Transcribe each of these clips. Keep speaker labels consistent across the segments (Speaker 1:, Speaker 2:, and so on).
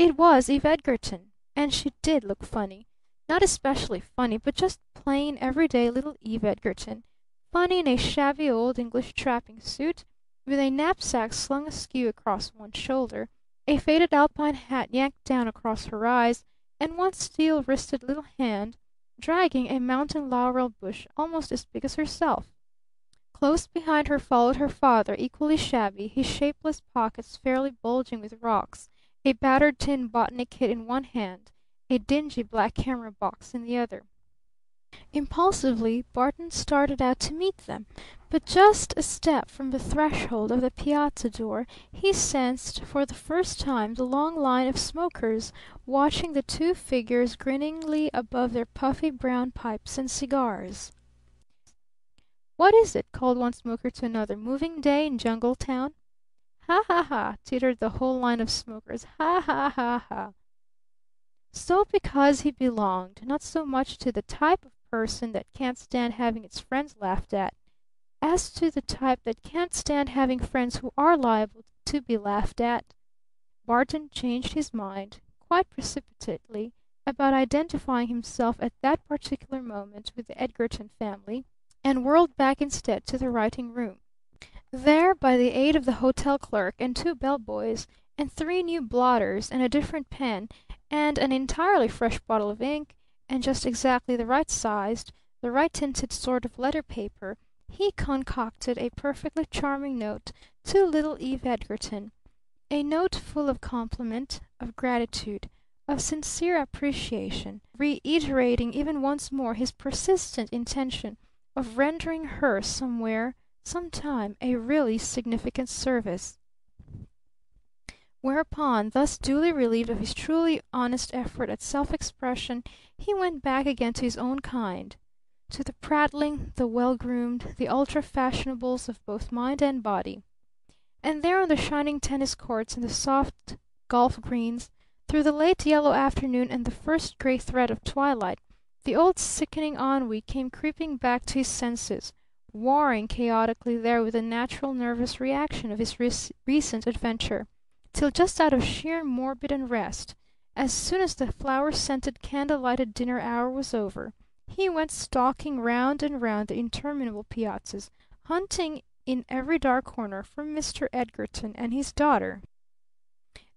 Speaker 1: It was Eve Edgarton. And she did look funny. Not especially funny, but just plain, everyday little Eve Edgarton. Funny in a shabby old English trapping suit, with a knapsack slung askew across one shoulder, a faded alpine hat yanked down across her eyes, and one steel-wristed little hand dragging a mountain laurel bush almost as big as herself. Close behind her followed her father, equally shabby, his shapeless pockets fairly bulging with rocks, a battered tin botany kit in one hand, a dingy black camera box in the other. Impulsively Barton started out to meet them, but just a step from the threshold of the piazza door he sensed for the first time the long line of smokers watching the two figures grinningly above their puffy brown pipes and cigars. "What is it?" called one smoker to another. "Moving day in Jungle Town?" "Ha, ha, ha!" tittered the whole line of smokers. "Ha, ha, ha, ha!" So because he belonged not so much to the type of person that can't stand having its friends laughed at, as to the type that can't stand having friends who are liable to be laughed at, Barton changed his mind quite precipitately about identifying himself at that particular moment with the Edgarton family, and whirled back instead to the writing room. There, by the aid of the hotel clerk and two bell boys, and three new blotters, and a different pen, and an entirely fresh bottle of ink, and just exactly the right sized, the right tinted sort of letter paper, he concocted a perfectly charming note to little Eve Edgarton, a note full of compliment, of gratitude, of sincere appreciation, reiterating even once more his persistent intention of rendering her somewhere, sometime, a really significant service. Whereupon, thus duly relieved of his truly honest effort at self-expression, he went back again to his own kind, to the prattling, the well-groomed, the ultra-fashionables of both mind and body. And there on the shining tennis courts and the soft golf greens, through the late yellow afternoon and the first gray thread of twilight, the old sickening ennui came creeping back to his senses, warring chaotically there with the natural nervous reaction of his recent adventure, till just out of sheer morbid unrest, as soon as the flower-scented candle-lighted dinner hour was over, he went stalking round and round the interminable piazzas, hunting in every dark corner for Mr. Edgarton and his daughter.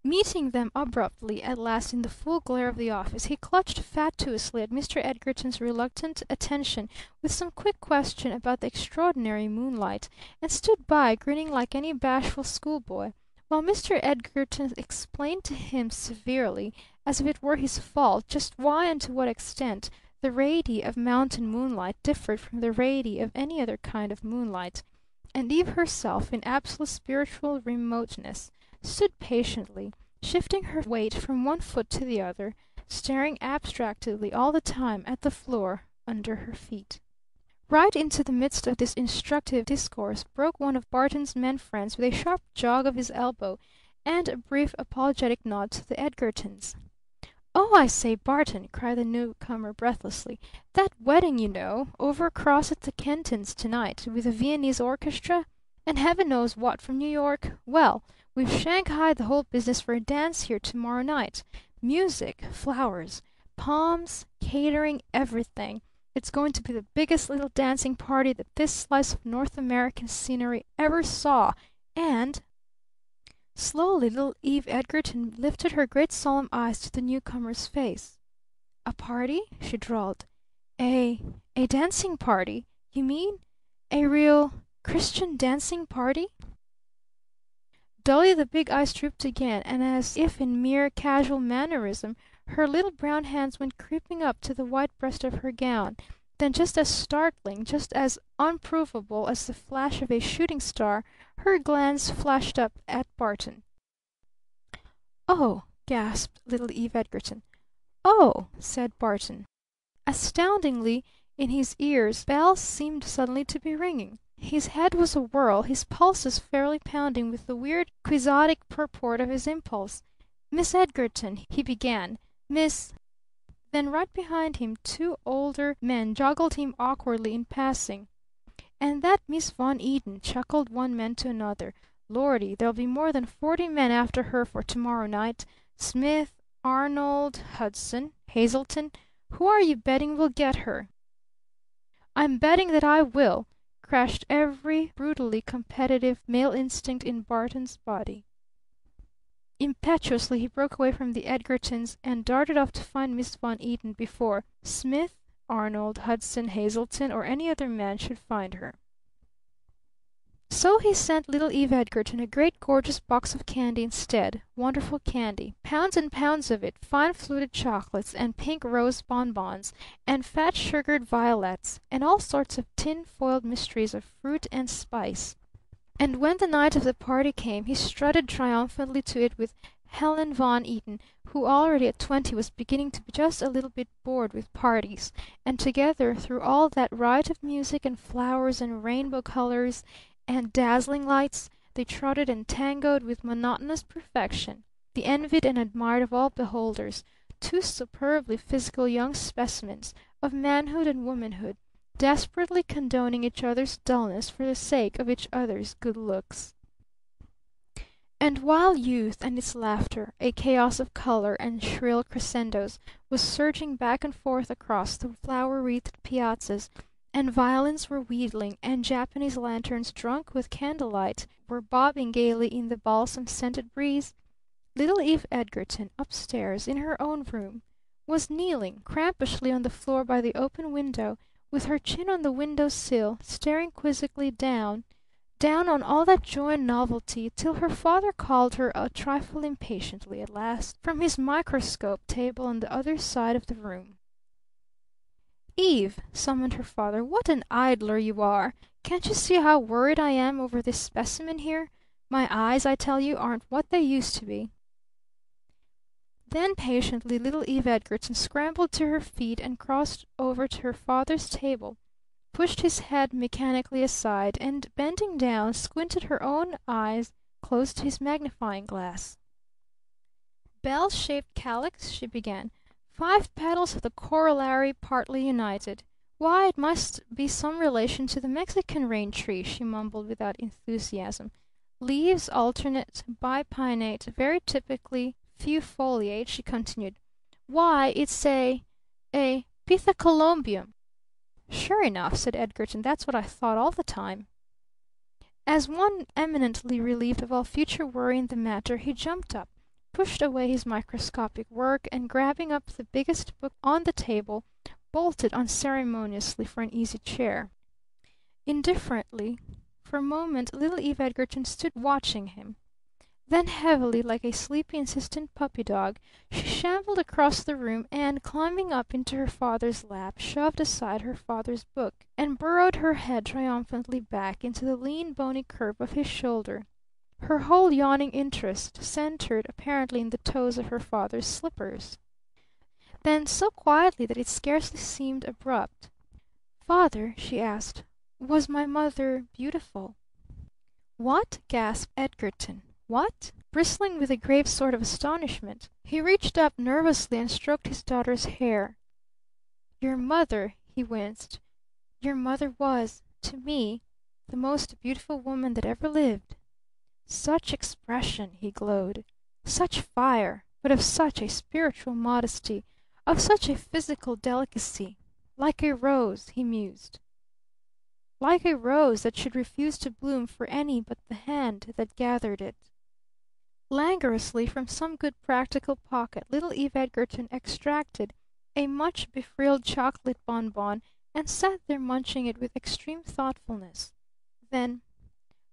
Speaker 1: Meeting them abruptly at last in the full glare of the office, he clutched fatuously at Mr. Edgarton's reluctant attention with some quick question about the extraordinary moonlight, and stood by grinning like any bashful schoolboy, while Mr. Edgarton explained to him severely, as if it were his fault, just why and to what extent the radi of mountain moonlight differed from the radi of any other kind of moonlight, and Eve herself, in absolute spiritual remoteness, stood patiently, shifting her weight from one foot to the other, staring abstractedly all the time at the floor under her feet. Right into the midst of this instructive discourse broke one of Barton's men friends with a sharp jog of his elbow and a brief apologetic nod to the Edgartons. "Oh, I say, Barton!" cried the newcomer breathlessly. "That wedding, you know, over across at the Kentons tonight, with a Viennese orchestra, and heaven knows what from New York. Well, we've shanghaied the whole business for a dance here to morrow night. Music, flowers, palms, catering, everything. It's going to be the biggest little dancing party that this slice of North American scenery ever saw, and—" Slowly little Eve Edgarton lifted her great solemn eyes to the newcomer's face. "A party?" she drawled. "A dancing party, you mean? A real Christian dancing party?" Dully the big eyes drooped again, and as if in mere casual mannerism her little brown hands went creeping up to the white breast of her gown. Then just as startling, just as unprovable as the flash of a shooting star, her glance flashed up at Barton. "Oh!" gasped little Eve Edgarton. "Oh!" said Barton. Astoundingly in his ears bells seemed suddenly to be ringing. His head was awhirl, his pulses fairly pounding with the weird quixotic purport of his impulse. "Miss Edgarton," he began. "Miss—" Then right behind him two older men joggled him awkwardly in passing. "And that Miss Von Eaton," chuckled one man to another. "Lordy, there'll be more than 40 men after her for to morrow night. Smith, Arnold, Hudson, Hazelton, who are you betting will get her?" "I'm betting that I will!" crashed every brutally competitive male instinct in Barton's body. Impetuously he broke away from the Edgartons and darted off to find Miss Von Eaton before Smith, Arnold, Hudson, Hazelton, or any other man should find her. So he sent little Eve Edgarton a great gorgeous box of candy instead, wonderful candy, pounds and pounds of it, fine fluted chocolates, and pink rose bonbons, and fat sugared violets, and all sorts of tin foiled mysteries of fruit and spice. And when the night of the party came he strutted triumphantly to it with Helen Von Eaton, who already at 20 was beginning to be just a little bit bored with parties, and together through all that riot of music and flowers and rainbow colors and dazzling lights they trotted and tangoed with monotonous perfection, the envied and admired of all beholders, two superbly physical young specimens of manhood and womanhood, desperately condoning each other's dullness for the sake of each other's good looks. And while youth and its laughter, a chaos of color and shrill crescendos, was surging back and forth across the flower-wreathed piazzas, and violins were wheedling, and Japanese lanterns drunk with candlelight were bobbing gaily in the balsam-scented breeze, little Eve Edgarton, upstairs in her own room, was kneeling crampishly on the floor by the open window, with her chin on the window sill, staring quizzically down on all that joy and novelty, till her father called her a trifle impatiently at last from his microscope table on the other side of the room. "Eve," summoned her father, "what an idler you are! Can't you see how worried I am over this specimen here? My eyes, I tell you, aren't what they used to be." Then patiently little Eve Edgarton scrambled to her feet and crossed over to her father's table, pushed his head mechanically aside, and bending down, squinted her own eyes close to his magnifying glass. "Bell-shaped calyx," she began. "5 petals of the corollary partly united. Why, it must be some relation to the Mexican rain tree," she mumbled without enthusiasm. "Leaves alternate, bipinnate, very typically few foliate," she continued. "Why, it's a Pithecolumbium." "Sure enough," said Edgarton. "That's what I thought all the time." As one eminently relieved of all future worry in the matter, he jumped up, pushed away his microscopic work, and grabbing up the biggest book on the table, bolted unceremoniously for an easy chair. Indifferently, for a moment, little Eve Edgarton stood watching him. Then heavily, like a sleepy, insistent puppy dog, she shambled across the room and, climbing up into her father's lap, shoved aside her father's book and burrowed her head triumphantly back into the lean, bony curve of his shoulder, her whole yawning interest centered apparently in the toes of her father's slippers. Then so quietly that it scarcely seemed abrupt, "Father," she asked, "was my mother beautiful?" "What?" gasped Edgarton. "What?" Bristling with a grave sort of astonishment, he reached up nervously and stroked his daughter's hair. "Your mother," he winced, "your mother was, to me, the most beautiful woman that ever lived. Such expression," he glowed. "Such fire, but of such a spiritual modesty, of such a physical delicacy. Like a rose," he mused. "Like a rose that should refuse to bloom for any but the hand that gathered it." Languorously from some good practical pocket little Eve Edgarton extracted a much befrilled chocolate bonbon and sat there munching it with extreme thoughtfulness. Then,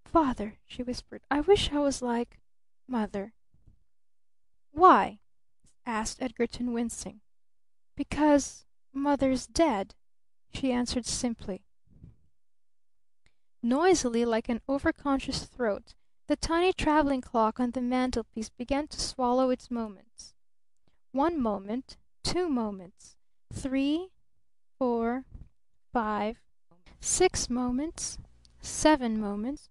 Speaker 1: "Father," she whispered, "I wish I was like Mother." "Why?" asked Edgarton, wincing. "Because Mother's dead," she answered simply. Noisily, like an overconscious throat, the tiny traveling clock on the mantelpiece began to swallow its moments. 1 moment, 2 moments, 3, 4, 5, 6 moments, 7 moments,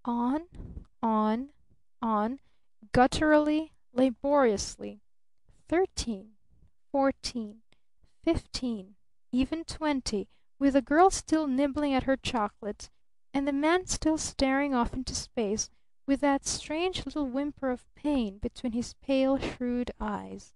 Speaker 1: on, gutturally, laboriously, 13, 14, 15, even 20, with the girl still nibbling at her chocolate and the man still staring off into space, with that strange little whimper of pain between his pale, shrewd eyes.